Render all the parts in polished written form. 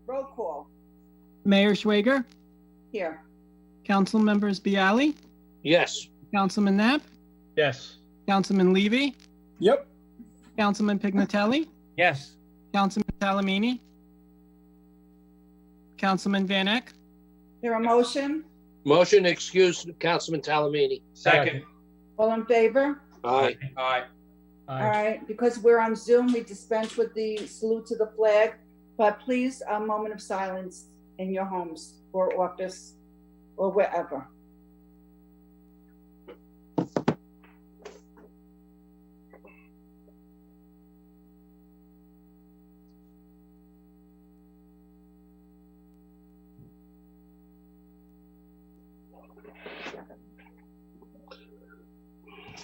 Roll call. Mayor Schwager, Here. Council members Bialy, Yes. Councilman Knapp, Yes. Councilman Levy, Yep. Councilman Pignatelli, Yes. Councilman Salamini, Councilman Van Eck, There a motion? Motion to excuse Councilman Talamini. Second. All in favor? Aye. Aye. All right, because we're on Zoom, we dispense with the salute to the flag, but please, a moment of silence in your homes or office or wherever.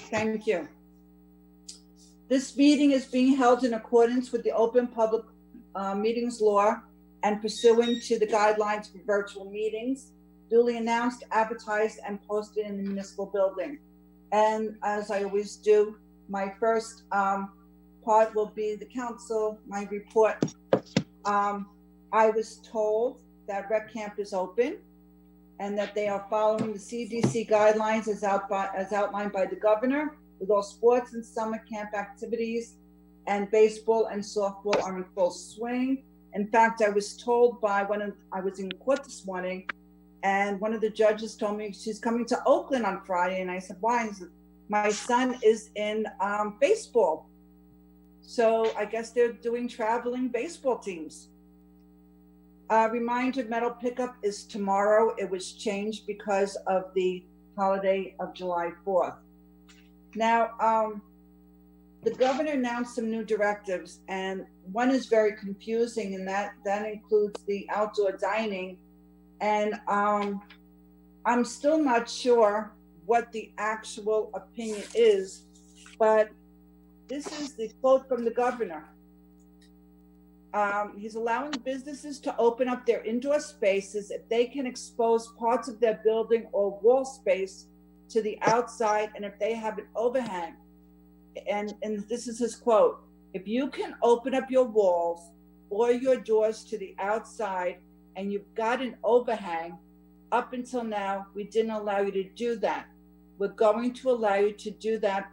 Thank you. This meeting is being held in accordance with the Open Public Meetings Law and pursuant to the guidelines for virtual meetings, duly announced, advertised, and posted in the municipal building. And as I always do, my first part will be the council, my report. I was told that rec camp is open and that they are following the CDC guidelines as outlined by the governor, with all sports and summer camp activities, and baseball and softball are in full swing. In fact, I was told by I was in court this morning, and one of the judges told me she's coming to Oakland on Friday, and I said, why? He said, my son is in baseball. So I guess they're doing traveling baseball teams. Reminder, metal pickup is tomorrow. It was changed because of the holiday of July 4th. Now, the governor announced some new directives, and one is very confusing, and that includes the outdoor dining. And I'm still not sure what the actual opinion is, but this is the quote from the governor. He's allowing businesses to open up their indoor spaces if they can expose parts of their building or wall space to the outside, and if they have an overhang. And this is his quote: if you can open up your walls or your doors to the outside and you've got an overhang, up until now, we didn't allow you to do that. We're going to allow you to do that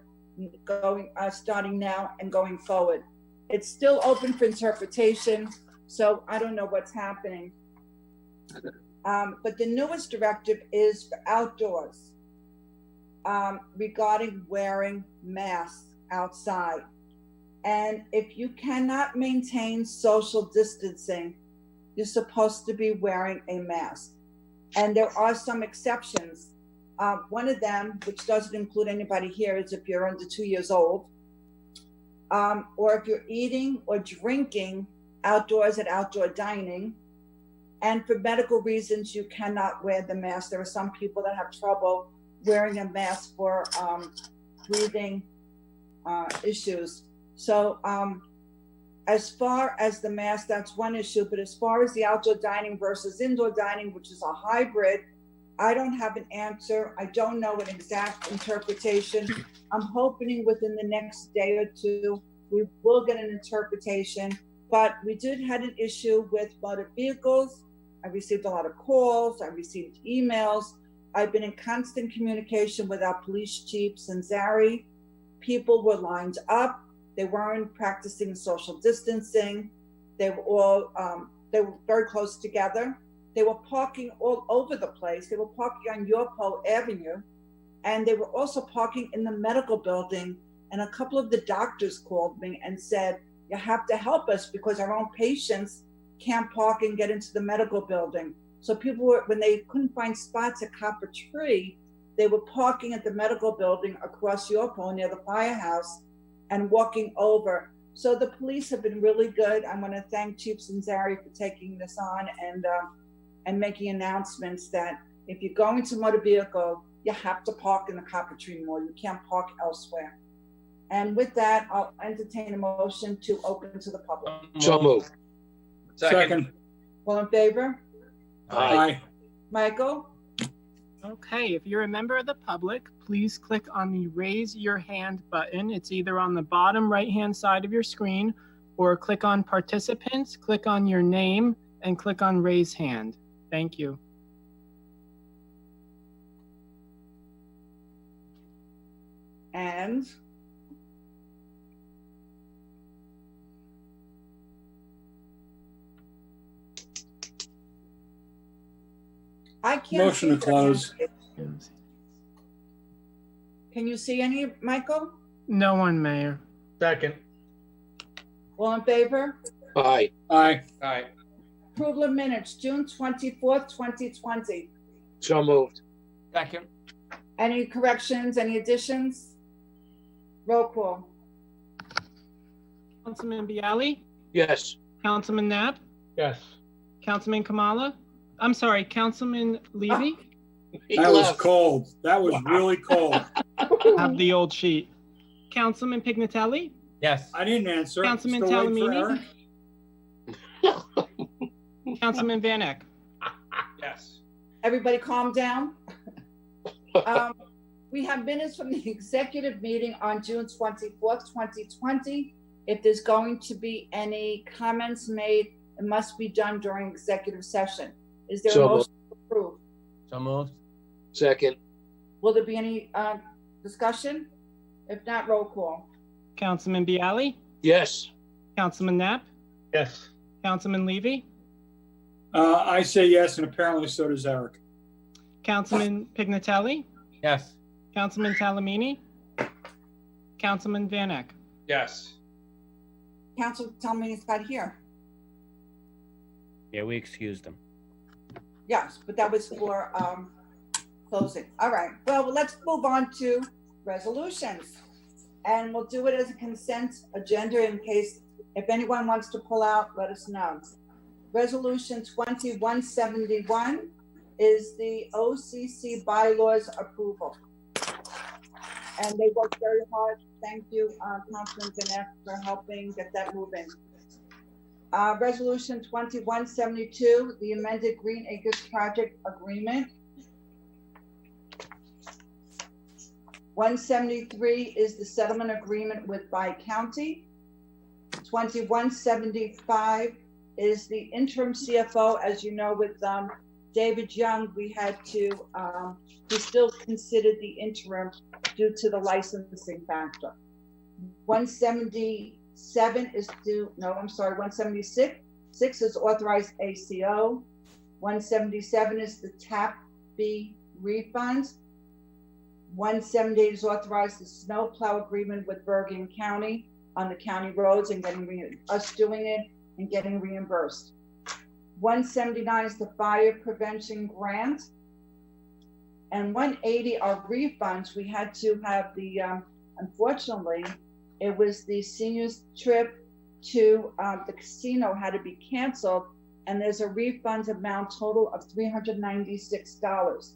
starting now and going forward. It's still open for interpretation, so I don't know what's happening. But the newest directive is for outdoors, regarding wearing masks outside. And if you cannot maintain social distancing, you're supposed to be wearing a mask. And there are some exceptions. One of them, which doesn't include anybody here, is if you're under 2 years old, or if you're eating or drinking outdoors at outdoor dining. And for medical reasons, you cannot wear the mask. There are some people that have trouble wearing a mask for breathing issues. So as far as the mask, that's one issue. But as far as the outdoor dining versus indoor dining, which is a hybrid, I don't have an answer. I don't know an exact interpretation. I'm hoping within the next day or two, we will get an interpretation. But we did have an issue with motor vehicles. I received a lot of calls. I received emails. I've been in constant communication with our police chief, Zari. People were lined up. They weren't practicing social distancing. They were all, they were very close together. They were parking all over the place. They were parking on Yorpole Avenue, and they were also parking in the medical building. And a couple of the doctors called me and said, you have to help us because our own patients can't park and get into the medical building. So people were, when they couldn't find spots at Copper Tree, they were parking at the medical building across Yorpole near the firehouse and walking over. So the police have been really good. I want to thank Chief Zari for taking this on and making announcements that if you're going to motor vehicle, you have to park in the Copper Tree Mall. You can't park elsewhere. And with that, I'll entertain a motion to open to the public. So moved. Second. All in favor? Aye. Michael? Okay, if you're a member of the public, please click on the raise your hand button. It's either on the bottom right-hand side of your screen, or click on participants, click on your name, and click on raise hand. Thank you. And I can't Motion see to close. their hands. Can you see any, Michael? No one, Mayor. Second. All in favor? Aye. Aye. Aye. Approval of minutes, June 24th, 2020. So moved. Second. Any corrections, any additions? Roll call. Councilman Bialy? Yes. Councilman Knapp? Yes. Councilman Kamala? I'm sorry, Councilman Levy? He That was left. cold. That was really cold. Have the old sheet. Councilman Pignatelli? Yes. I didn't answer. Councilman Still waiting for Talamini? Eric. Councilman Van Eck? Yes. Everybody calm down. We have minutes from the executive meeting on June 24th, 2020. If there's going to be any comments made, it must be done during executive session. Is there a So motion to approve? So moved. Second. Will there be any discussion? If not, roll call. Councilman Bialy? Yes. Councilman Knapp? Yes. Councilman Levy? I say yes, and apparently so does Eric. Councilman Pignatelli? Yes. Councilman Talamini? Councilman Van Eck? Yes. Council, tell me it's not here. Yeah, we excused him. Yes, but that was for closing. All right, well, let's move on to resolutions. And we'll do it as a consent agenda in case, if anyone wants to pull out, let us know. Resolution 2171 is the OCC bylaws approval. And they worked very hard. Thank you, Councilman Gannett, for helping get that moving. Resolution 2172, the amended Green Acres Project Agreement. 173 is the settlement agreement with Bi-County. 2175 is the interim CFO. As you know, with David Young, we had to, we still considered the interim due to the licensing factor. 177 is due, no, I'm sorry, 176 is authorized ACO. 177 is the TAP fee refunds. 178 is authorized the snowplow agreement with Bergen County on the county roads and getting us doing it and getting reimbursed. 179 is the fire prevention grant. And 180 are refunds. We had to have the, unfortunately, it was the seniors trip to the casino had to be canceled, and there's a refund amount total of $396.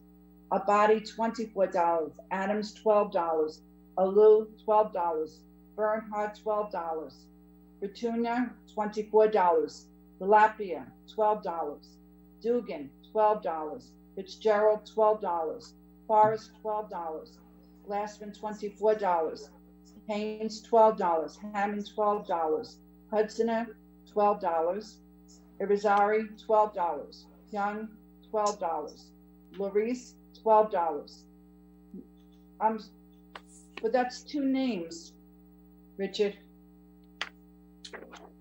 A body $24, Adams $12, Alu $12, Bernhardt $12, Fortuna $24, Tilapia $12, Dugan $12, Fitzgerald $12, Forrest $12, Glassman $24, Haynes $12, Hammond $12, Hudsoner $12, Irizarry $12, Young $12, Larice $12. But that's two names, Richard.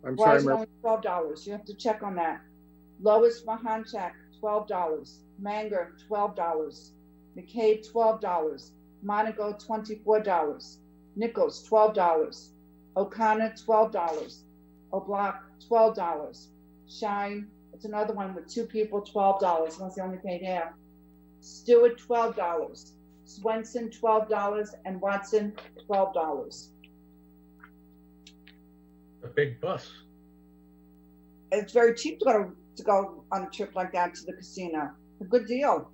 I'm Why sorry, is it only $12? You have to check on that. Lois Mahanchak, $12. Manger, $12. McCabe, $12. Monaco, $24. Nichols, $12. O'Connor, $12. O'Block, $12. Shine, it's another one with two people, $12. Once they only paid half. Stewart, $12. Swenson, $12. And Watson, $12. A big bus. It's very cheap to go on a trip like that to the casino. A good deal.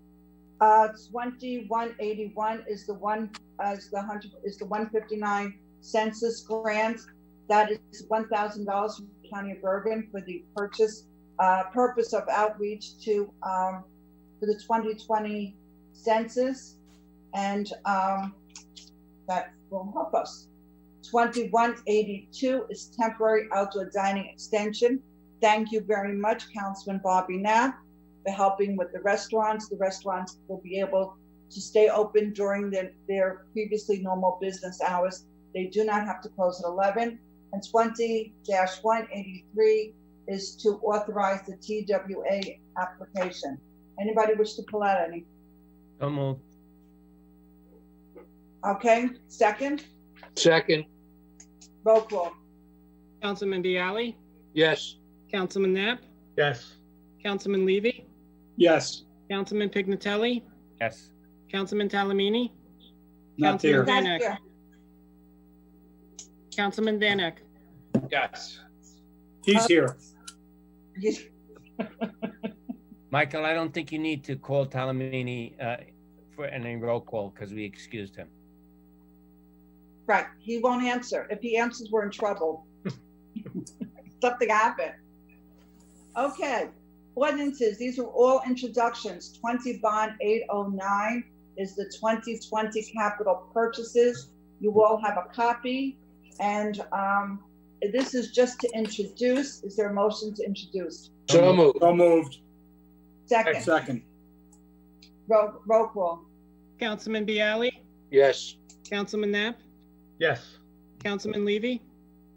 2181 is the 159 census grant. That is $1,000 from the County of Bergen for the purpose of outreach to for the 2020 census, and that will help us. 2182 is temporary outdoor dining extension thank you very much, Councilman Bobby Knapp, for helping with the restaurants. The restaurants will be able to stay open during their previously normal business hours. They do not have to close at 11. And 20-183 is to authorize the TWA application. Anybody wish to pull out any? So moved. Okay, second, Second. roll call. Councilman Bialy, Yes. Councilman Knapp, Yes. Councilman Levy, Yes, Councilman Pignatelli, Yes. Councilman Talamini, not there. Councilman Not Vanek, here. Councilman Vanek, Yes. He's here. Michael, I don't think you need to call Talamini for any roll call because we excused him. Right, he won't answer. If he answers, we're in trouble. Something happened. Okay, ordinances, these are all introductions. 20 bond 809 is the 2020 capital purchases. You all have a copy, and this is just to introduce. Is there a motion to introduce? So moved. So moved. Second, Second. roll call. Councilman Bialy, Yes. Councilman Knapp, Yes. Councilman Levy,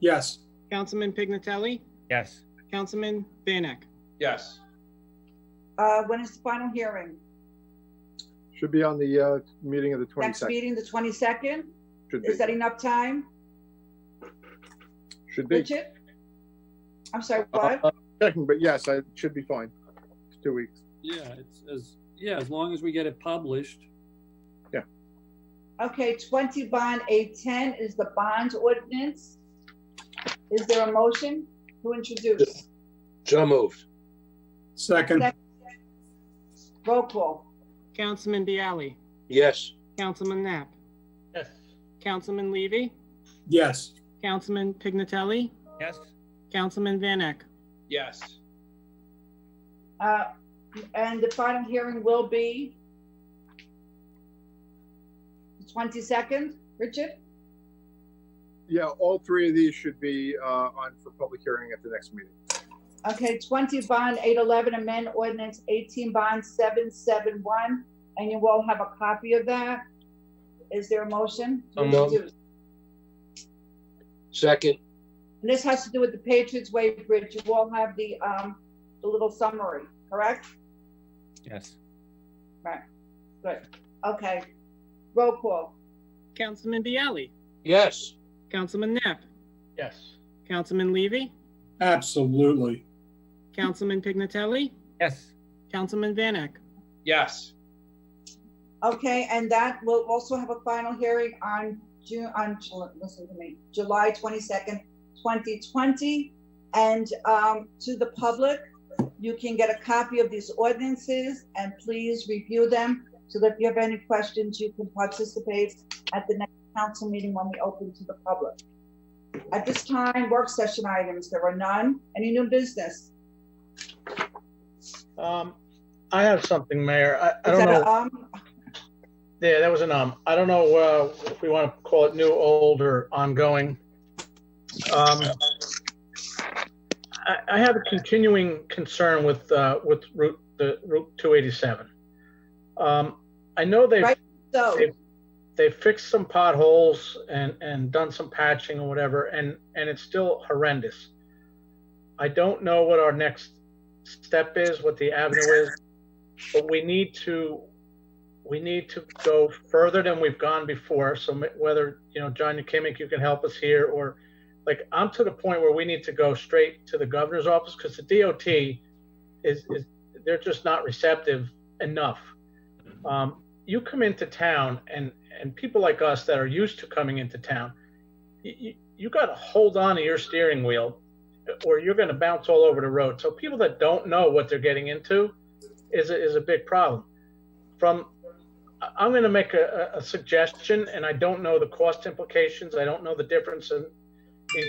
Yes, Councilman Pignatelli, Yes. Councilman Vanek. Yes. When is the final hearing? Should be on the meeting of the Next 22nd. meeting, the 22nd? Should be. Is that enough time? Should be. Richard? I'm sorry, what? Checking, but yes, it should be fine. It's 2 weeks. Yeah, as long as we get it published. Okay, 20 bond 810 is the bonds ordinance. Is there a motion to introduce? So moved. second. Roll call. Councilman Bialy, Yes. Councilman Knapp, Yes. Councilman Levy, Yes, Councilman Pignatelli, Yes. Councilman Vanek. Yes. And the final hearing will be the 22nd, Richard? Yeah, all three of these should be on for public hearing at the next meeting. Okay, 20 bond 811, amend ordinance 18 bond 771, and you all have a copy of that. Is there a motion to So moved. introduce? Second. And this has to do with the Patriots Way Bridge. You all have the little summary, correct? Yes. Right, good. Okay, roll call. Councilman Bialy, Yes. Councilman Knapp, Yes. Councilman Levy, absolutely. Councilman Pignatelli, Yes. Councilman Vanek. Yes. Okay, and that will also have a final hearing on listen to me, July 22nd, 2020. And to the public, you can get a copy of these ordinances and please review them so that if you have any questions, you can participate at the next council meeting when we open to the public. At this time, work session items, there are none. Any new business? I have something, Mayor. I Is don't that know. Yeah, that was an I don't know if we want to call it new, old, or ongoing. I have a continuing concern with Route 287. I know Right. So, they've fixed some potholes and done some patching or whatever, and it's still horrendous. I don't know what our next step is, what the avenue is, but we need to go further than we've gone before. So whether, John Kimmick, you can help us here, or like I'm to the point where we need to go straight to the governor's office because the DOT is they're just not receptive enough. You come into town and people like us that are used to coming into town, you got to hold on to your steering wheel or you're going to bounce all over the road. So people that don't know what they're getting into is a big problem. I'm going to make a suggestion, and I don't know the cost implications. I don't know the difference in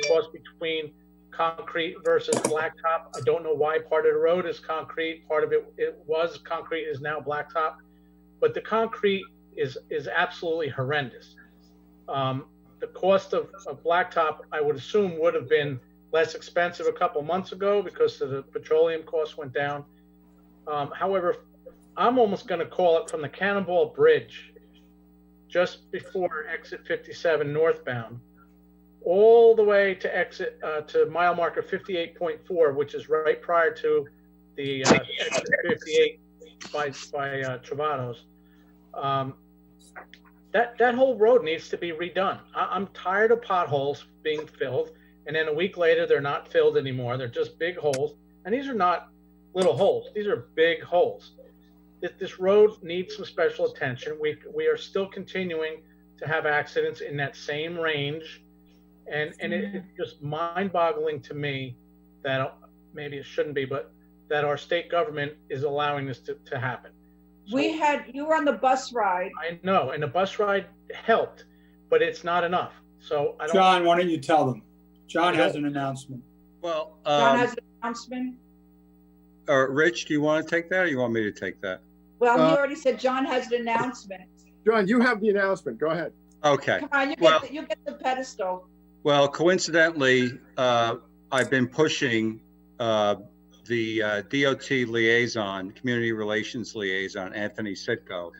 cost between concrete versus blacktop. I don't know why part of the road is concrete. Part of it was concrete, is now blacktop. But the concrete is absolutely horrendous. The cost of blacktop, I would assume, would have been less expensive a couple months ago because the petroleum costs went down. However, I'm almost going to call it from the Cannonball Bridge, just before exit 57 northbound, all the way to exit to mile marker 58.4, which is right prior to the exit 58 by Travados. That whole road needs to be redone. I'm tired of potholes being filled, and then a week later they're not filled anymore. They're just big holes, and these are not little holes. These are big holes. This road needs some special attention. We are still continuing to have accidents in that same range, and it's just mind-boggling to me that maybe it shouldn't be, but that our state government is allowing this to happen. So, you were on the bus ride. I know, and the bus ride helped, but it's not enough. So I don't. John, why don't you tell them? John has an announcement. Well, John has an announcement. Rich, do you want to take that, or you want me to take that? Well, he already said John has an announcement. John, you have the announcement. Go ahead. Okay. Come on, you get the pedestal. Well, coincidentally, I've been pushing the DOT liaison, community relations liaison, Anthony Sitko,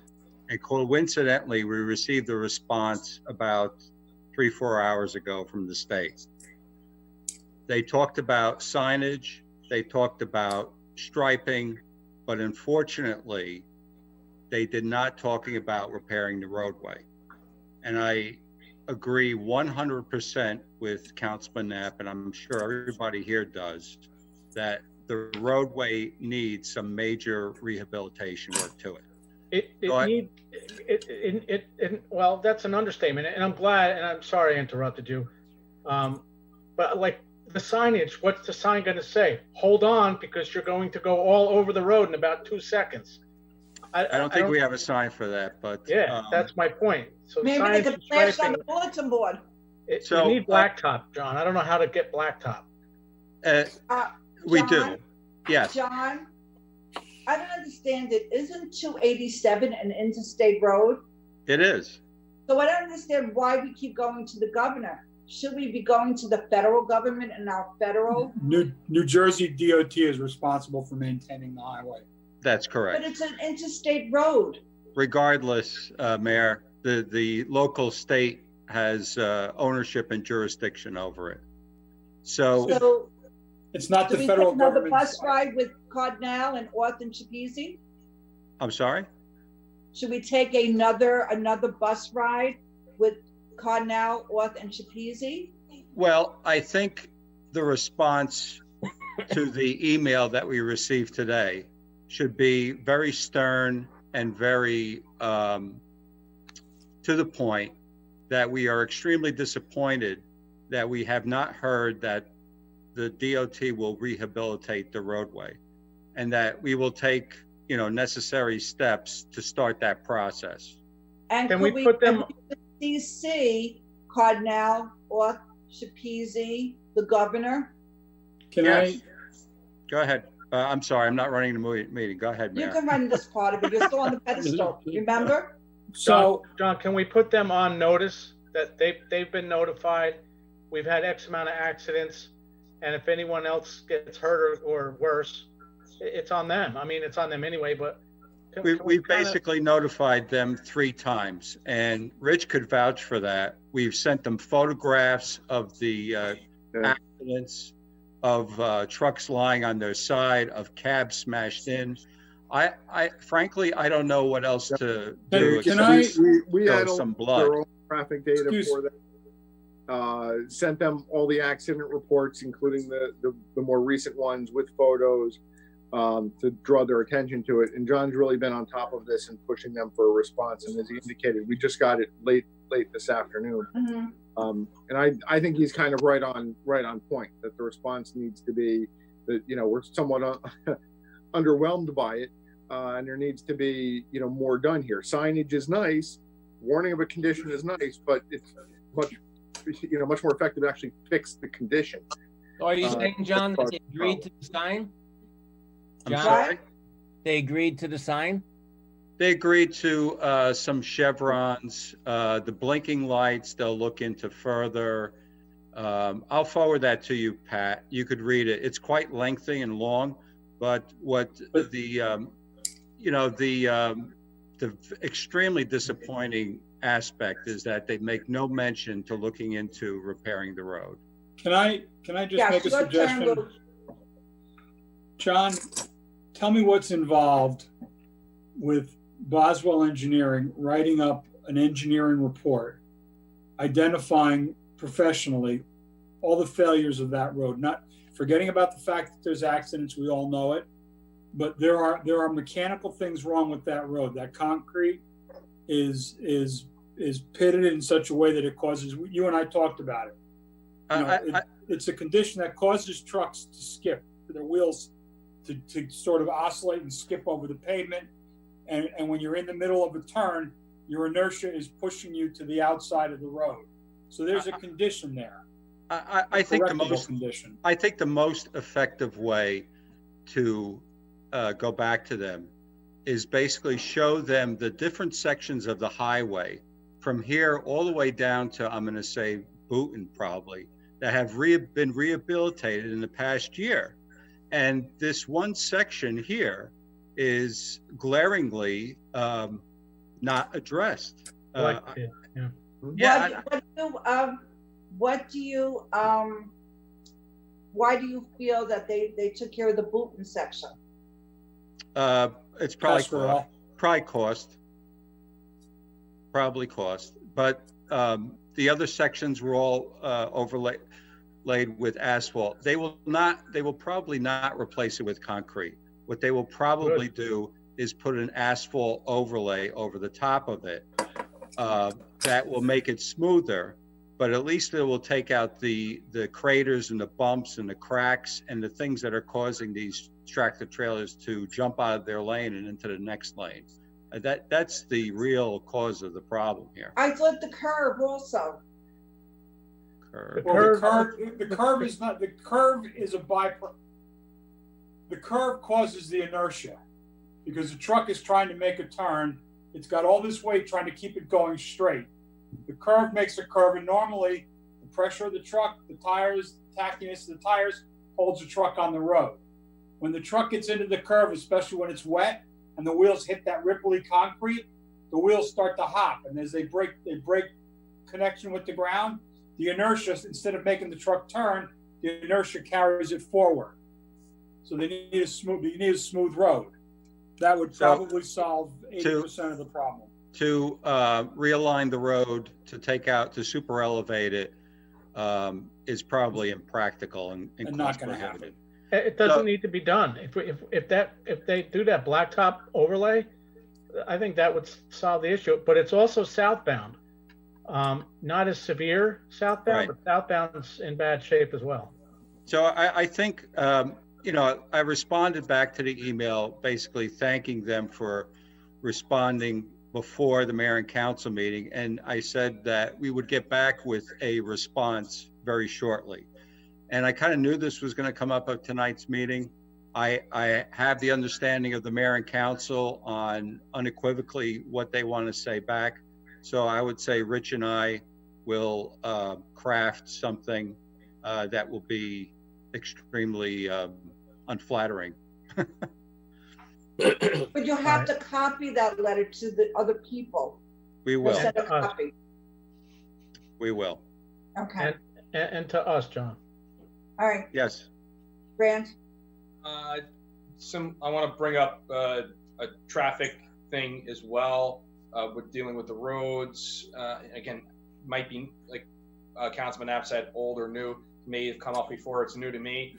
and coincidentally, we received a response about 3-4 hours ago from the state. They talked about signage, they talked about striping, but unfortunately, they did not talking about repairing the roadway. And I agree 100% with Councilman Knapp, and I'm sure everybody here does, that the roadway needs some major rehabilitation work to it. Well, that's an understatement, and I'm glad, and I'm sorry I interrupted you. But like the signage, what's the sign going to say? Hold on, because you're going to go all over the road in about 2 seconds. I don't think we have a sign for that, but yeah, that's my point. So maybe they could flash on the bulletin board. You need blacktop, John. I don't know how to get blacktop. We do, yes. John, I don't understand it. Isn't 287 an interstate road? It is. So I don't understand why we keep going to the governor. Should we be going to the federal government and our federal? New Jersey DOT is responsible for maintaining the highway. That's correct. But it's an interstate road. Regardless, Mayor, the local state has ownership and jurisdiction over it. So it's not the federal government. The bus ride with Cardinal and Orth and Chapizzi? I'm sorry? Should we take another bus ride with Cardinal, Orth and Chapizzi? Well, I think the response to the email that we received today should be very stern and very to the point, that we are extremely disappointed that we have not heard that the DOT will rehabilitate the roadway, and that we will take, necessary steps to start that process. And can we put them CC Cardinal, Orth, Chapizzi, the governor? Yes. Go ahead. I'm sorry, I'm not running the meeting. Go ahead, Mayor. You can run this part of it. You're still on the pedestal. Remember? So, John, can we put them on notice that they've been notified? We've had X amount of accidents, and if anyone else gets hurt or worse, it's on them. I mean, it's on them anyway. But we've basically notified them 3 times, and Rich could vouch for that. We've sent them photographs of the accidents, of trucks lying on their side, of cabs smashed in. I frankly, I don't know what else to do. We had some blood. Traffic data for them. Sent them all the accident reports, including the more recent ones with photos, to draw their attention to it. And John's really been on top of this and pushing them for a response. And as he indicated, we just got it late this afternoon. Mm-hmm. And I think he's kind of right on point, that the response needs to be that, we're somewhat underwhelmed by it, and there needs to be, more done here. Signage is nice, warning of a condition is nice, but it's much more effective to actually fix the condition. So are you saying, John, that they agreed to the sign? I'm sorry? They agreed to the sign? They agreed to some chevrons, the blinking lights. They'll look into further I'll forward that to you, Pat. You could read it. It's quite lengthy and long, but the extremely disappointing aspect is that they make no mention to looking into repairing the road. Can I just make a suggestion? John, tell me what's involved with Boswell Engineering writing up an engineering report, identifying professionally all the failures of that road, not forgetting about the fact that there's accidents, we all know it, but there are mechanical things wrong with that road. That concrete is pitted in such a way that it causes, you and I talked about it. It's a condition that causes trucks to skip, for their wheels to sort of oscillate and skip over the pavement. And when you're in the middle of a turn, your inertia is pushing you to the outside of the road. So there's a condition there. I think the most effective way to go back to them is basically show them the different sections of the highway from here all the way down to, I'm going to say, Booton probably, that have been rehabilitated in the past year. And this one section here is glaringly not addressed. Why do you feel that they took care of the Booton section? It's probably cost, but the other sections were all overlaid with asphalt. They will probably not replace it with concrete. What they will probably do is put an asphalt overlay over the top of it that will make it smoother, but at least it will take out the craters and the bumps and the cracks and the things that are causing these tractor trailers to jump out of their lane and into the next lane. That's the real cause of the problem here. I thought the curve also. The curve is not. The curve is a byproduct. The curve causes the inertia because the truck is trying to make a turn. It's got all this weight trying to keep it going straight. The curve makes a curve, and normally the pressure of the truck, the tires, the tackiness of the tires holds the truck on the road. When the truck gets into the curve, especially when it's wet and the wheels hit that ripply concrete, the wheels start to hop, and as they break connection with the ground, the inertia, instead of making the truck turn, the inertia carries it forward. So they need a smooth road. That would probably solve 80% of the problem. To realign the road, to super elevate it, is probably impractical and not going to happen. It doesn't need to be done. If they do that blacktop overlay, I think that would solve the issue. But it's also southbound, not as severe southbound, but southbound's in bad shape as well. So I think I responded back to the email, basically thanking them for responding before the mayor and council meeting, and I said that we would get back with a response very shortly. And I kind of knew this was going to come up at tonight's meeting. I have the understanding of the mayor and council on unequivocally what they want to say back. So I would say Rich and I will craft something that will be extremely unflattering. But you'll have to copy that letter to the other people. We will. Send a copy. We will. Okay. And to us, John. All right. Yes. Grant? I want to bring up a traffic thing as well. We're dealing with the roads. Again, might be like Councilman Knapp said, old or new. May have come up before. It's new to me.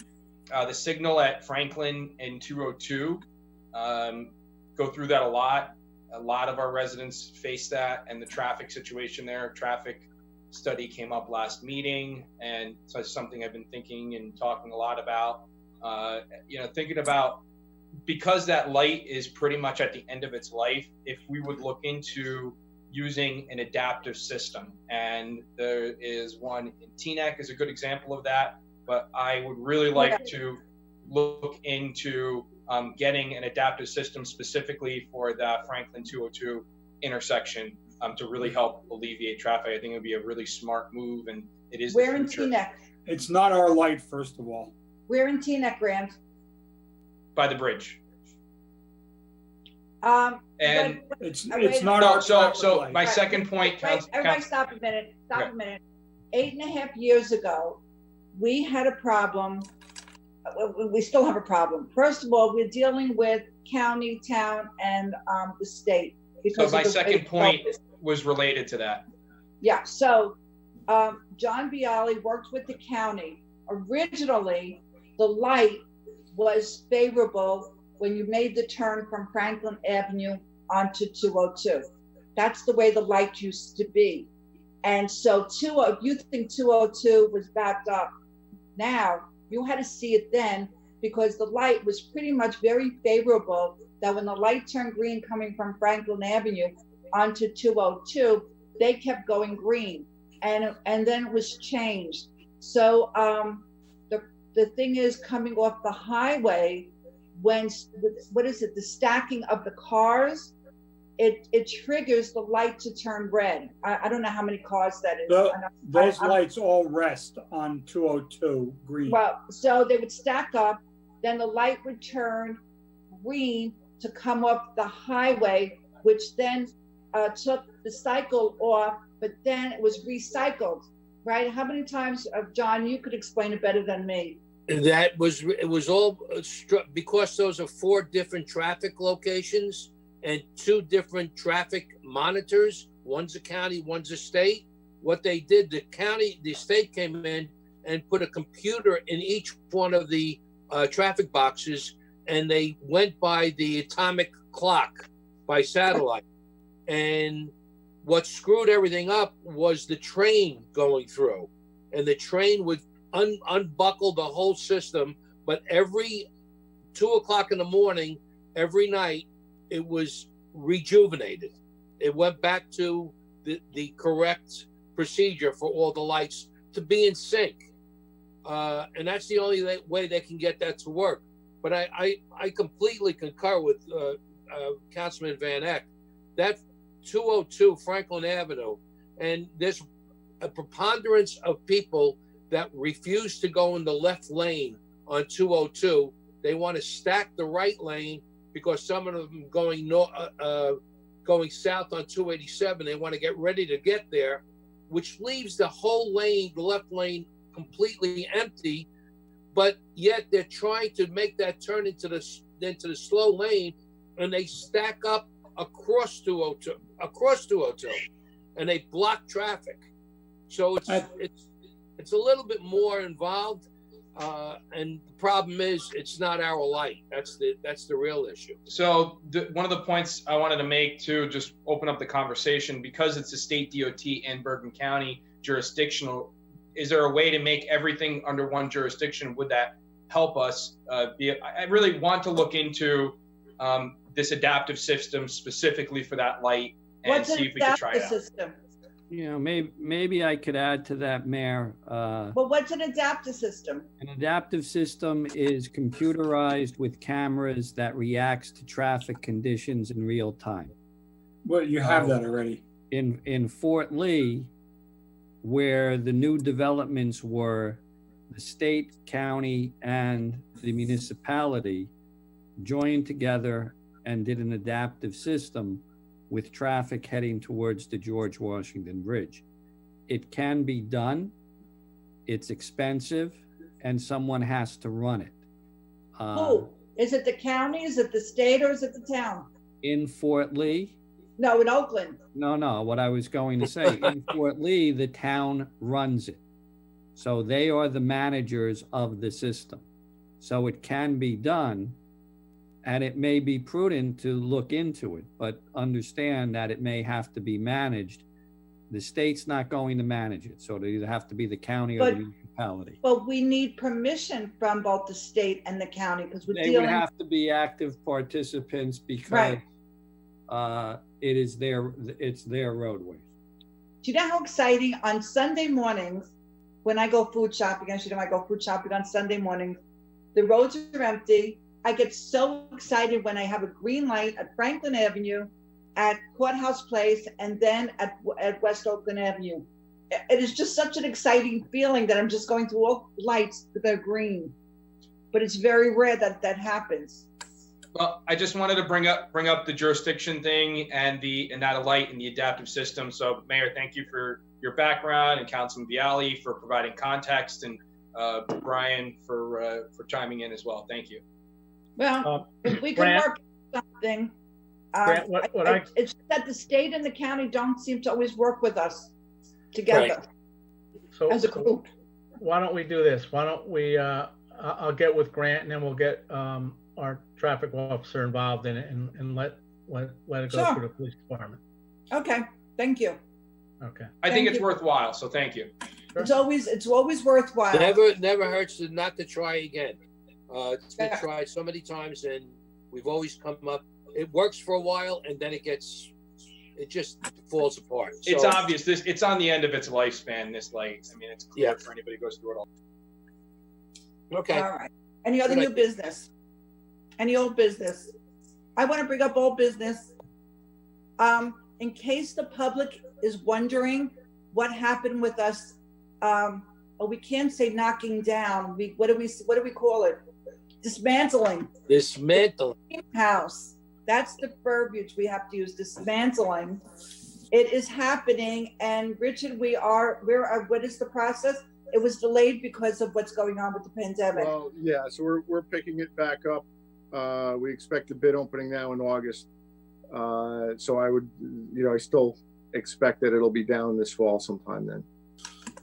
The signal at Franklin and 202, go through that a lot. A lot of our residents face that, and the traffic situation there. Traffic study came up last meeting, and so it's something I've been thinking and talking a lot about. Thinking about, because that light is pretty much at the end of its life, if we would look into using an adaptive system, and there is one in Teaneck is a good example of that, but I would really like to look into getting an adaptive system specifically for the Franklin 202 intersection. to really help alleviate traffic. I think it would be a really smart move, and it is We're the in future. Teaneck. It's not our light, first of all. We're in Teaneck, Grant. By the bridge. Um, And It's wait a not no, our traffic so light. my Right. second point, everybody stop a minute, Okay. a minute. 8.5 years ago, we had a problem. We still have a problem. First of all, we're dealing with county, town, and the state. So Because my of the way second the point vote is. was related to that. Yeah, so John Bialy worked with the county. Originally, the light was favorable when you made the turn from Franklin Avenue onto 202. That's the way the light used to be. And so if you think 202 was backed up now, you had to see it then, because the light was pretty much very favorable, that when the light turned green coming from Franklin Avenue onto 202, they kept going green, and then it was changed. So the thing is, coming off the highway, when the stacking of the cars, it triggers the light to turn red. I don't know how many cars that is. Those lights all rest on 202 green. Well, so they would stack up, then the light would turn green to come up the highway, which then took the cycle off, but then it was recycled, right? How many times, John, you could explain it better than me. It was all because those are 4 different traffic locations and 2 different traffic monitors. One's a county, one's a state. What they did, the state came in and put a computer in each one of the traffic boxes, and they went by the atomic clock by satellite. And what screwed everything up was the train going through, and the train would unbuckle the whole system. But every 2 o'clock in the morning, every night, it was rejuvenated. It went back to the correct procedure for all the lights to be in sync. And that's the only way they can get that to work. But I completely concur with Councilman Van Eck. That 202 Franklin Avenue, and there's a preponderance of people that refuse to go in the left lane on 202. They want to stack the right lane because some of them going south on 287. They want to get ready to get there, which leaves the whole lane, the left lane, completely empty. But yet they're trying to make that turn into the slow lane, and they stack up across 202, and they block traffic. So it's a little bit more involved, and the problem is it's not our light. That's the real issue. So one of the points I wanted to make too, just open up the conversation, because it's a state DOT and Bergen County jurisdictional. Is there a way to make everything under one jurisdiction? Would that help us? I really want to look into this adaptive system specifically for that light and see if we can try it out. System? You know, maybe I could add to that, Mayor. Well, what's an adaptive system? An adaptive system is computerized with cameras that reacts to traffic conditions in real time. Well, you have that already. In Fort Lee, where the new developments were, the state, county, and the municipality joined together and did an adaptive system with traffic heading towards the George Washington Bridge. It can be done. It's expensive, and someone has to run it. Who? Is it the county? Is it the state? Or is it the town? In Fort Lee? No, in Oakland. No. What I was going to say, in Fort Lee, the town runs it. So they are the managers of the system. So it can be done, and it may be prudent to look into it, but understand that it may have to be managed. The state's not going to manage it, so it either have to be the county or the municipality. But we need permission from both the state and the county, because we're They would have to be active participants because it's their roadways. Do you know how exciting on Sunday mornings when I go food shopping? As you know, I go food shopping on Sunday mornings. The roads are empty. I get so excited when I have a green light at Franklin Avenue at Courthouse Place, and then at West Oakland Avenue. It is just such an exciting feeling that I'm just going through all lights that are green. But it's very rare that that happens. Well, I just wanted to bring up the jurisdiction thing and that light and the adaptive system. So, Mayor, thank you for your background, and Councilman Vialli for providing context, and Brian for chiming in as well. Thank you. Well, if we can Grant, work something. Grant, It's that the state and the county don't seem to always work with us together as a group. Why don't we do this? Why don't we? I'll get with Grant, and then we'll get our traffic officer involved in it, and let it go through the police department. Okay, thank you. Okay. I think it's worthwhile, so thank you. It's always worthwhile. Never hurts not to try again. It's been tried so many times, and we've always come up. It works for a while, and then it just falls apart. So, It's obvious. It's on the end of its lifespan. This light. I mean, it's clear for anybody who goes through it all. Okay. All right. Any other new business? Any old business? I want to bring up old business. In case the public is wondering what happened with us, we can't say knocking down. What do we call it? Dismantling. House. That's the verbiage we have to use. Dismantling. It is happening, and Richard, what is the process? It was delayed because of what's going on with the pandemic. Well, yeah, so we're picking it back up. We expect a bid opening now in August. So I still expect that it'll be down this fall sometime then.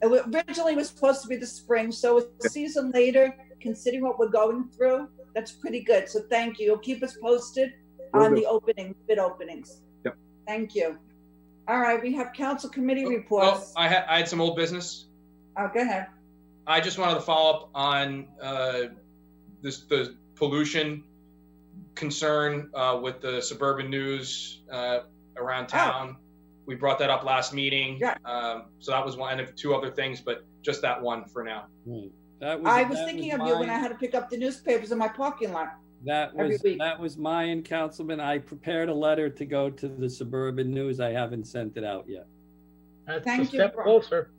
Originally, it was supposed to be the spring, so a season later, considering what we're going through, that's pretty good. So thank you. You'll keep us posted on the bid openings. Yep. Thank you. All right, we have council committee reports. I had some old business. Oh, go ahead. I just wanted to follow up on the pollution concern with the suburban news around town. We brought that up last meeting. Yeah. So that was one of two other things, but just that one for now. I was thinking of you when I had to pick up the newspapers in my parking lot. That was mine, Councilman. I prepared a letter to go to the Suburban News. I haven't sent it out yet. That's Thank a step closer.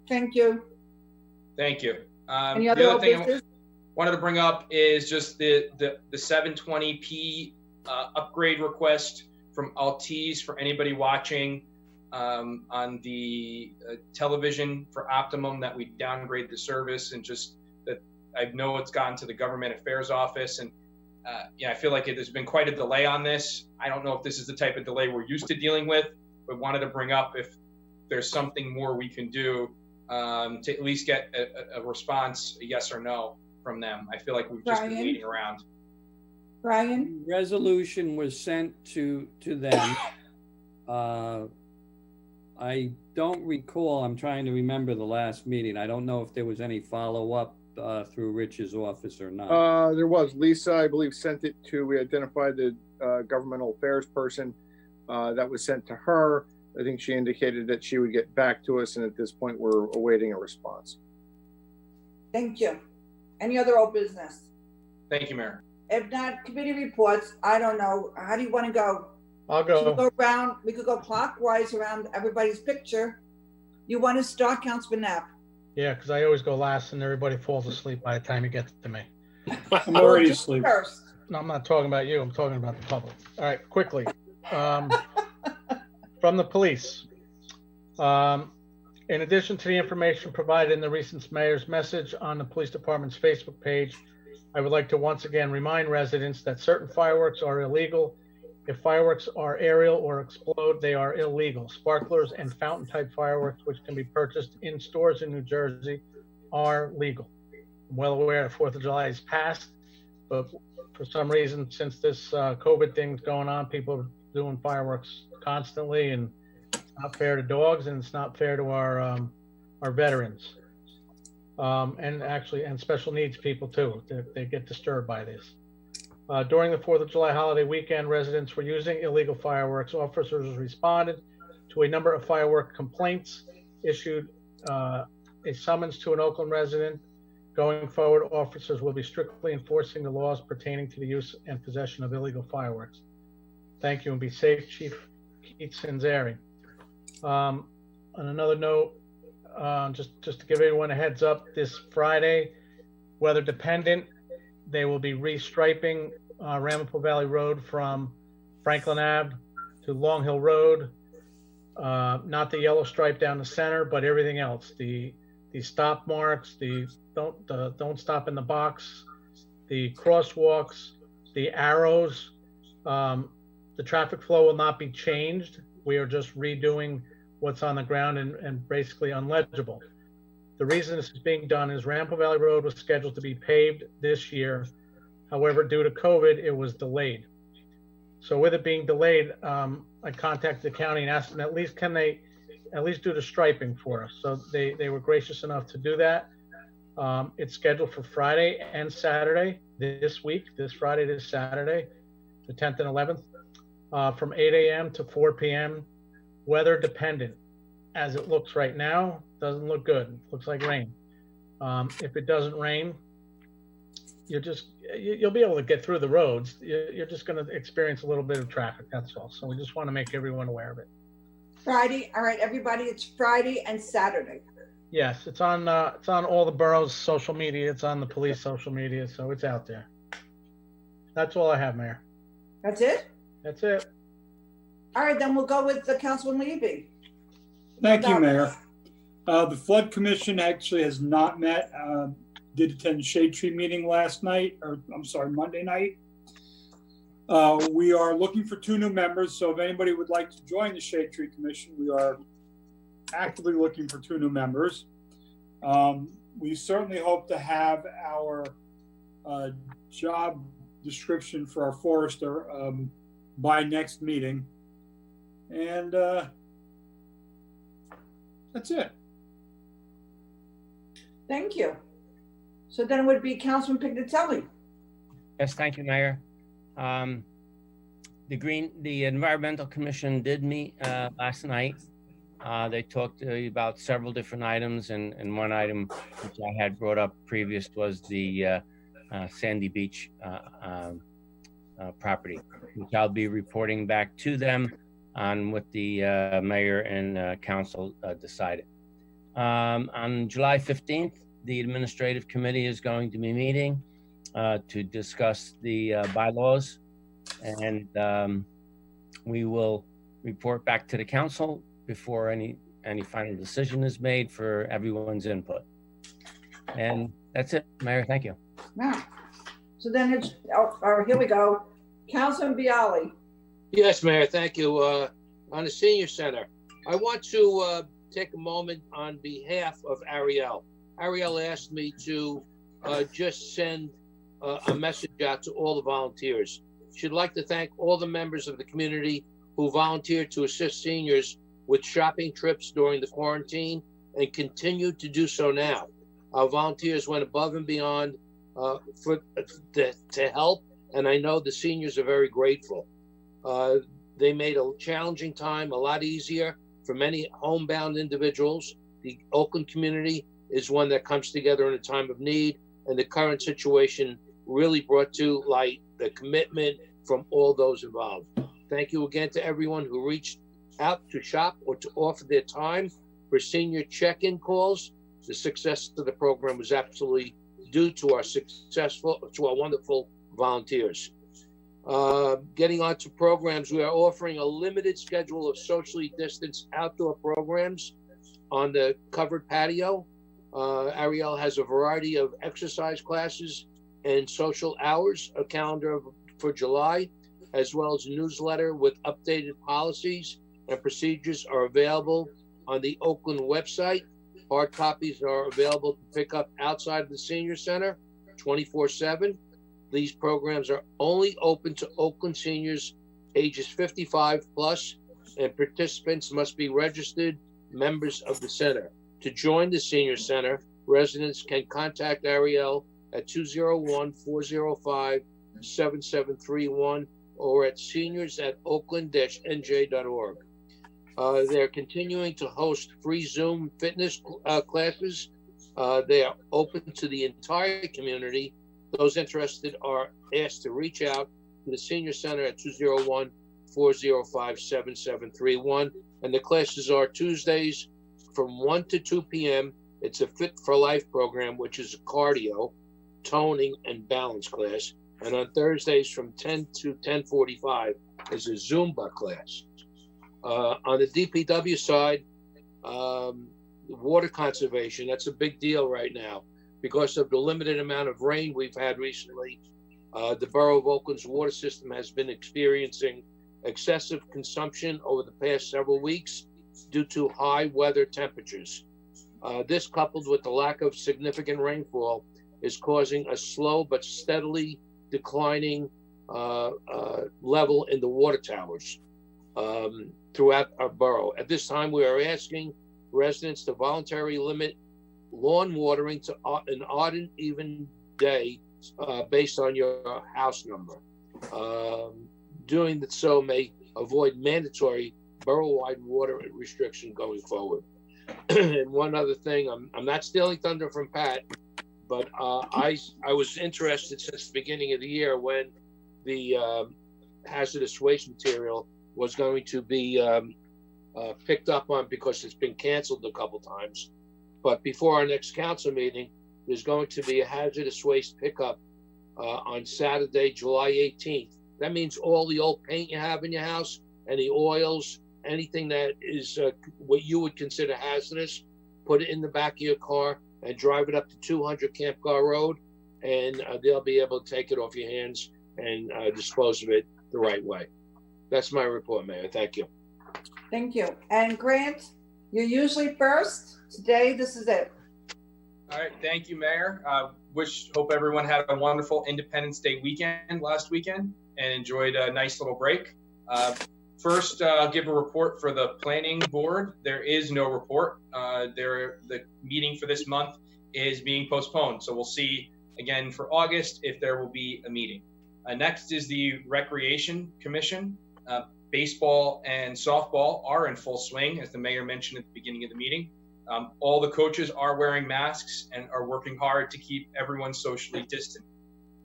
Thank you. Thank you. Any the other other thing business? I wanted to bring up is just the 720p upgrade request from Altice for anybody watching on the television for Optimum, that we downgrade the service, and just that I know it's gotten to the Government Affairs Office, and I feel like there's been quite a delay on this. I don't know if this is the type of delay we're used to dealing with, but wanted to bring up if there's something more we can do to at least get a response, a yes or no, from them. I feel like we've just been waiting around. Brian? Resolution was sent to them. I don't recall, I'm trying to remember the last meeting. I don't know if there was any follow-up through Rich's office or not. There was. Lisa, I believe, sent it to, we identified the governmental affairs person that was sent to her. I think she indicated that she would get back to us, and at this point, we're awaiting a response. Thank you. Any other old business? Thank you, Mayor. If not, committee reports, I don't know. How do you want to go? I'll go. Should we go around? We could go clockwise around everybody's picture. You want to start, Councilman Knapp? Yeah, because I always go last and everybody falls asleep by the time it gets to me. I'm already asleep. First. No, I'm not talking about you. I'm talking about the public. All right, quickly. From the police. In addition to the information provided in the recent mayor's message on the police department's Facebook page, I would like to once again remind residents that certain fireworks are illegal. If fireworks are aerial or explode, they are illegal. Sparklers and fountain type fireworks, which can be purchased in stores in New Jersey, are legal. I'm well aware that 4th of July is past, but for some reason, since this COVID thing's going on, people are doing fireworks constantly, and it's not fair to dogs, and it's not fair to our veterans, and special needs people too. They get disturbed by this. During the 4th of July holiday weekend, residents were using illegal fireworks. Officers responded to a number of firework complaints, issued a summons to an Oakland resident. Going forward, officers will be strictly enforcing the laws pertaining to the use and possession of illegal fireworks. Thank you, and be safe, Chief Keith Sanzari. On another note, just to give everyone a heads up, this Friday, weather dependent, they will be restriping Ramapo Valley Road from Franklin Ave to Long Hill Road. Not the yellow stripe down the center, but everything else. The stop marks, the don't stop in the box, the crosswalks, the arrows. The traffic flow will not be changed. We are just redoing what's on the ground and basically unlegible. The reason this is being done is Ramapo Valley Road was scheduled to be paved this year. However, due to COVID, it was delayed. So with it being delayed, I contacted the county and asked them at least, can they at least do the striping for us? So they were gracious enough to do that. It's scheduled for Friday and Saturday this week, this Friday, this Saturday, the 10th and 11th, from 8 a.m. to 4 p.m. Weather dependent. As it looks right now, doesn't look good. It looks like rain. If it doesn't rain, you'll be able to get through the roads. You're just going to experience a little bit of traffic. That's all. So we just want to make everyone aware of it. Friday. All right, everybody. It's Friday and Saturday. Yes, it's on all the borough's social media. It's on the police social media, so it's out there. That's all I have, Mayor. That's it? That's it. All right, then we'll go with the Councilman Levy. Thank you, Mayor. The Flood Commission actually has not met. Did attend the Shade Tree meeting last night, or I'm sorry, Monday night. We are looking for 2 new members, so if anybody would like to join the Shade Tree Commission, we are actively looking for 2 new members. We certainly hope to have our job description for our forester by next meeting. And that's it. Thank you. So then it would be Councilman Pignatelli. Yes, thank you, Mayor. The Environmental Commission did meet last night. They talked about several different items, and one item which I had brought up previous was the Sandy Beach property, which I'll be reporting back to them on what the mayor and council decided. On July 15th, the administrative committee is going to be meeting to discuss the bylaws, and we will report back to the council before any final decision is made for everyone's input. And that's it, Mayor. Thank you. Wow. So then it's, here we go. Councilman Bialy. Yes, Mayor, thank you. On the senior center, I want to take a moment on behalf of Ariel. Ariel asked me to just send a message out to all the volunteers. She'd like to thank all the members of the community who volunteered to assist seniors with shopping trips during the quarantine and continue to do so now. Our volunteers went above and beyond to help, and I know the seniors are very grateful. They made a challenging time a lot easier for many homebound individuals. The Oakland community is one that comes together in a time of need, and the current situation really brought to light the commitment from all those involved. Thank you again to everyone who reached out to shop or to offer their time for senior check-in calls. The success of the program was absolutely due to our wonderful volunteers. Getting on to programs, we are offering a limited schedule of socially distanced outdoor programs on the covered patio. Ariel has a variety of exercise classes and social hours, a calendar for July, as well as a newsletter with updated policies and procedures are available on the Oakland website. Hard copies are available to pick up outside of the senior center 24/7. These programs are only open to Oakland seniors ages 55 plus, and participants must be registered members of the center. To join the senior center, residents can contact Ariel at 201-405-7731 or at seniors@oakland-nj.org. They're continuing to host free Zoom fitness classes. They are open to the entire community. Those interested are asked to reach out to the Senior Center at 405-7731. And the classes are Tuesdays from 1 to 2 p.m. It's a Fit for Life program, which is a cardio, toning, and balance class. And on Thursdays from 10 to 10:45 is a Zumba class. On the DPW side, water conservation, that's a big deal right now. Because of the limited amount of rain we've had recently, the Borough of Oakland's water system has been experiencing excessive consumption over the past several weeks due to high weather temperatures. This, coupled with the lack of significant rainfall, is causing a slow but steadily declining level in the water towers throughout our borough. At this time, we are asking residents to voluntarily limit lawn watering to an odd and even day based on your house number. Doing so may avoid mandatory borough-wide water restriction going forward. And one other thing, I'm not stealing thunder from Pat, but I was interested since the beginning of the year when the hazardous waste material was going to be picked up on, because it's been canceled a couple times. But before our next council meeting, there's going to be a hazardous waste pickup on Saturday, July 18th. That means all the old paint you have in your house, any oils, anything that is what you would consider hazardous, put it in the back of your car and drive it up to 200 Campgar Road, and they'll be able to take it off your hands and dispose of it the right way. That's my report, Mayor. Thank you. Thank you. And Grant, you're usually first. Today, this is it. All right, thank you, Mayor. Hope everyone had a wonderful Independence Day weekend last weekend and enjoyed a nice little break. First, I'll give a report for the planning board. There is no report. The meeting for this month is being postponed. So we'll see again for August if there will be a meeting. Next is the Recreation Commission. Baseball and softball are in full swing, as the mayor mentioned at the beginning of the meeting. All the coaches are wearing masks and are working hard to keep everyone socially distant.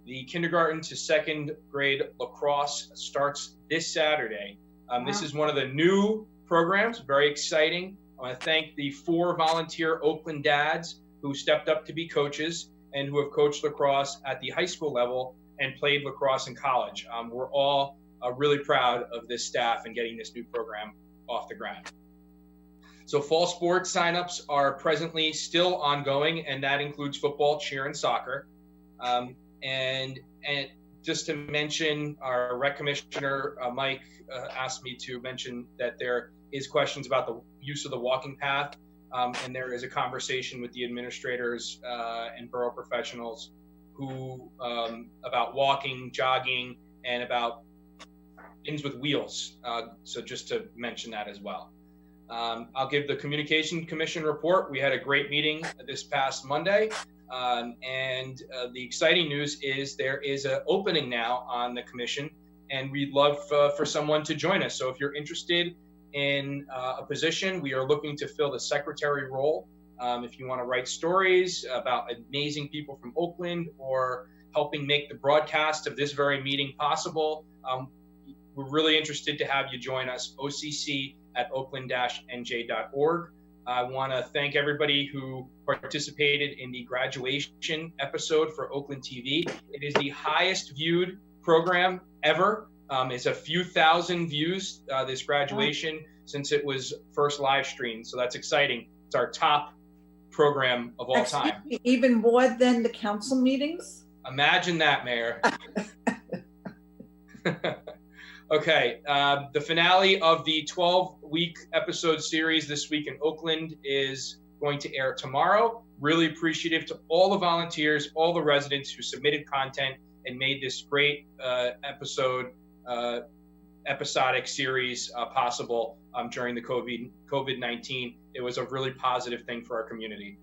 The kindergarten to second grade lacrosse starts this Saturday. This is one of the new programs, very exciting. I want to thank the 4 volunteer Oakland dads who stepped up to be coaches and who have coached lacrosse at the high school level and played lacrosse in college. We're all really proud of this staff and getting this new program off the ground. So fall sports signups are presently still ongoing, and that includes football, cheer, and soccer. And just to mention, our rec commissioner, Mike, asked me to mention that there is questions about the use of the walking path, and there is a conversation with the administrators and borough professionals who about walking, jogging, and about things with wheels. So just to mention that as well. I'll give the Communication Commission report. We had a great meeting this past Monday. And the exciting news is there is an opening now on the commission, and we'd love for someone to join us. So if you're interested in a position, we are looking to fill the secretary role. If you want to write stories about amazing people from Oakland or helping make the broadcast of this very meeting possible, we're really interested to have you join us, occ@oakland-nj.org. I want to thank everybody who participated in the graduation episode for Oakland TV. It is the highest viewed program ever. It's a few thousand views, this graduation, since it was first live streamed. So that's exciting. It's our top program of all time. Even more than the council meetings? Imagine that, Mayor. Okay, the finale of the 12-week episode series This Week in Oakland is going to air tomorrow. Really appreciative to all the volunteers, all the residents who submitted content and made this great episodic series possible during the COVID-19. It was a really positive thing for our community.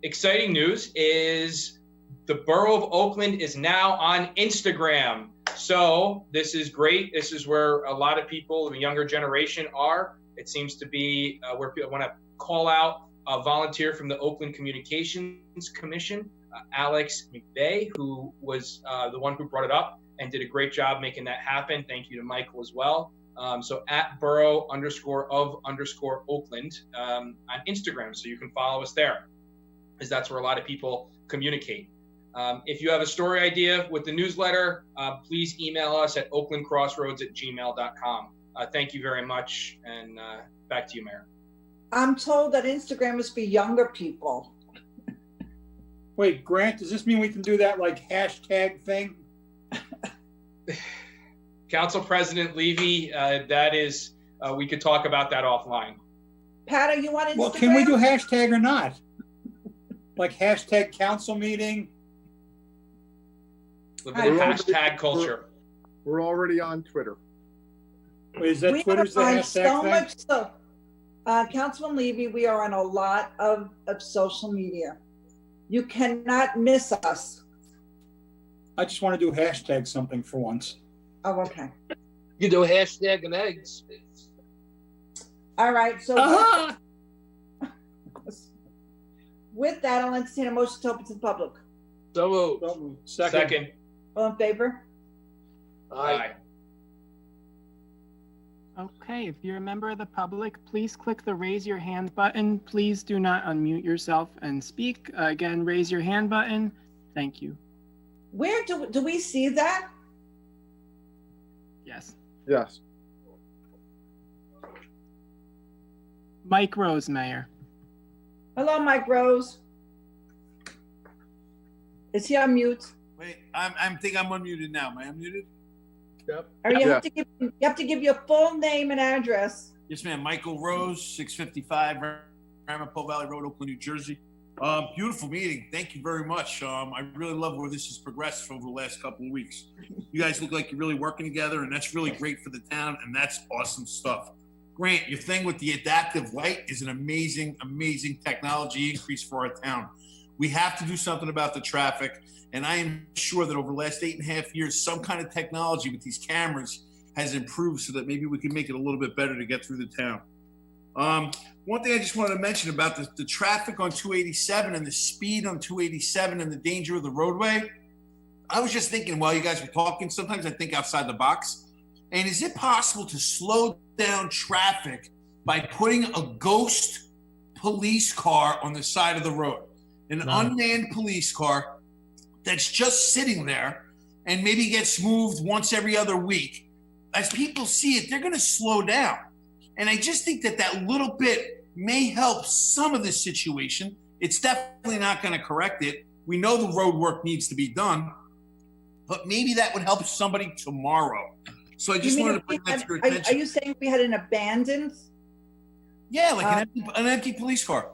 Exciting news is the Borough of Oakland is now on Instagram. So this is great. This is where a lot of people, the younger generation, are. It seems to be where people want to call out a volunteer from the Oakland Communications Commission, Alex McVeigh, who was the one who brought it up. and did a great job making that happen. Thank you to Michael as well. So at Borough_of_Oakland on Instagram, so you can follow us there, because that's where a lot of people communicate. If you have a story idea with the newsletter, please email us at oaklandcrossroads@gmail.com. Thank you very much, and back to you, Mayor. I'm told that Instagram is for younger people. Wait, Grant, does this mean we can do that like hashtag thing? Council President Levy, that is, we could talk about that offline. Pat, are you on Instagram? Well, can we do hashtag or not? Like hashtag council meeting? Live in hashtag culture. We're already on Twitter. Wait, is that We Twitter's the are on hashtag so thing? much so. Councilman Levy, we are on a lot of social media. You cannot miss us. I just want to do hashtag something for once. Oh, okay. You do hashtag and eggs. All right. So with that, I'll entertain a motion to open to the public. So moved. Second. All in favor? Aye. Okay, if you're a member of the public, please click the raise your hand button. Please do not unmute yourself and speak. Again, raise your hand button. Thank you. Where do we see that? Yes. Yes. Mike Rose, Mayor. Hello, Mike Rose. Is he on mute? Wait, I'm think I'm unmuted now. Am I unmuted? Yep. Or you have to give your full name and address. Yes, ma'am. Michael Rose, 655 Ramapo Valley Road, Oakland, New Jersey. Beautiful meeting. Thank you very much. I really love where this has progressed over the last couple of weeks. You guys look like you're really working together, and that's really great for the town, and that's awesome stuff. Grant, your thing with the adaptive light is an amazing, amazing technology increase for our town. We have to do something about the traffic, and I am sure that over the last 8.5 years, some kind of technology with these cameras has improved so that maybe we can make it a little bit better to get through the town. One thing I just wanted to mention about the traffic on 287 and the speed on 287 and the danger of the roadway. I was just thinking while you guys were talking, sometimes I think outside the box. And is it possible to slow down traffic by putting a ghost police car on the side of the road? An unmanned police car that's just sitting there and maybe gets moved once every other week. As people see it, they're going to slow down. And I just think that little bit may help some of this situation. It's definitely not going to correct it. We know the road work needs to be done, but maybe that would help somebody tomorrow. So I just wanted to bring that to your attention. Are you saying we had an abandoned? Yeah, like an empty police car.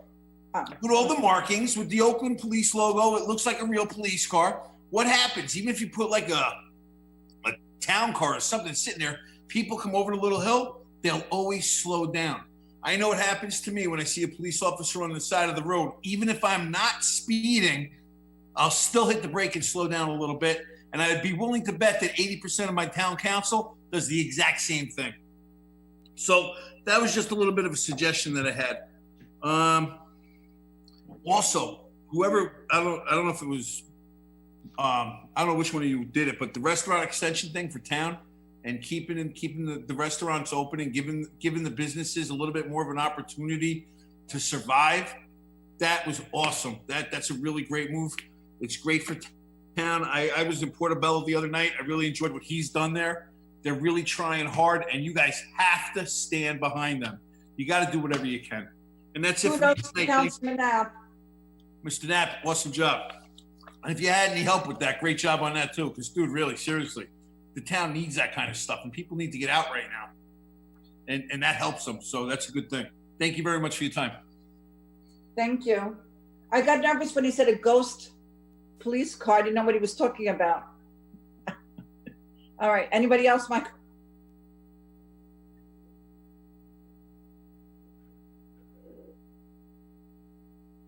With all the markings, with the Oakland police logo, it looks like a real police car. What happens? Even if you put like a town car or something sitting there, people come over to Little Hill, they'll always slow down. I know what happens to me when I see a police officer on the side of the road. Even if I'm not speeding, I'll still hit the brake and slow down a little bit. And I'd be willing to bet that 80% of my town council does the exact same thing. So that was just a little bit of a suggestion that I had. Also, whoever, I don't know if it was, I don't know which one of you did it, but the restaurant extension thing for town and keeping the restaurants open and giving the businesses a little bit more of an opportunity to survive, that was awesome. That's a really great move. It's great for town. I was in Portobello the other night. I really enjoyed what he's done there. They're really trying hard, and you guys have to stand behind them. You got to do whatever you can. And that's it for me tonight. Mr. Knapp, awesome job. And if you had any help with that, great job on that too. Because, dude, really, seriously, the town needs that kind of stuff, and people need to get out right now. And that helps them. So that's a good thing. Thank you very much for your time. Thank you. I got nervous when he said a ghost police car. I didn't know what he was talking about. All right. Anybody else, Mike?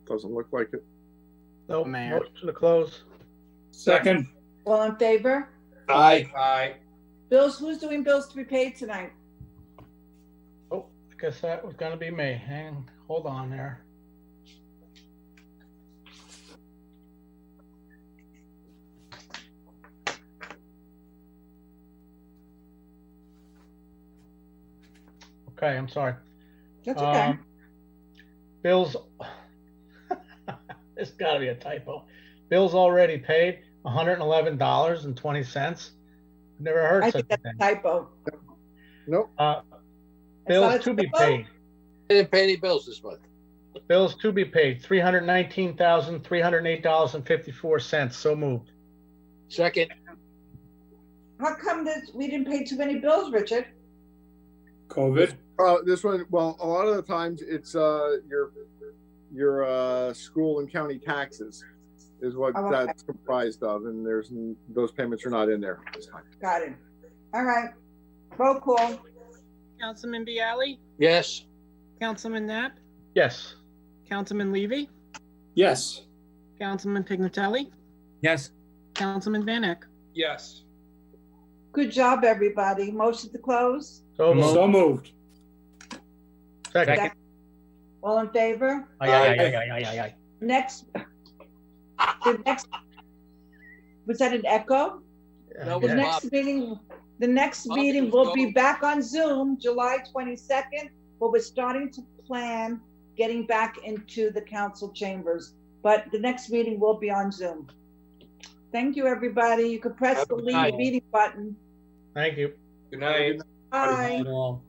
Doesn't look like it. No, Mayor. motion to close. Second. All in favor? Aye. Aye. Bills, who's doing bills to be paid tonight? Oh, I guess that was gonna be me. Hold on there. Okay, I'm sorry. That's okay. Bills, it's gotta be a typo. Bills already paid, $111.20. Never heard I such think a that's a thing. typo. Nope. Bills not a to be typo? paid. I didn't pay any bills this month. Bills to be paid, $319,308.54. So moved. Second, How come that we didn't pay too many bills, Richard? COVID. This one, well, a lot of the times it's your school and county taxes is what Oh, okay. that's comprised of, and those payments are not in there this time. Got it. All right. Roll call. Councilman Bialy, yes. Councilman Knapp, Yes. Councilman Levy, Yes. Councilman Pignatelli, Yes. Councilman Van Eck. Yes. Good job, everybody. Motion to close. So moved. So moved. Second. Second. All in favor? Aye. Next, the next, was that an echo? No, The Yeah. next meeting, the next meeting will be back on Zoom, July 22nd, but we're starting to plan getting back into the council chambers. But the next meeting will be on Zoom. Thank you, everybody. You could press Have the a good leave night. meeting button. Thank you. Good night. Bye. All.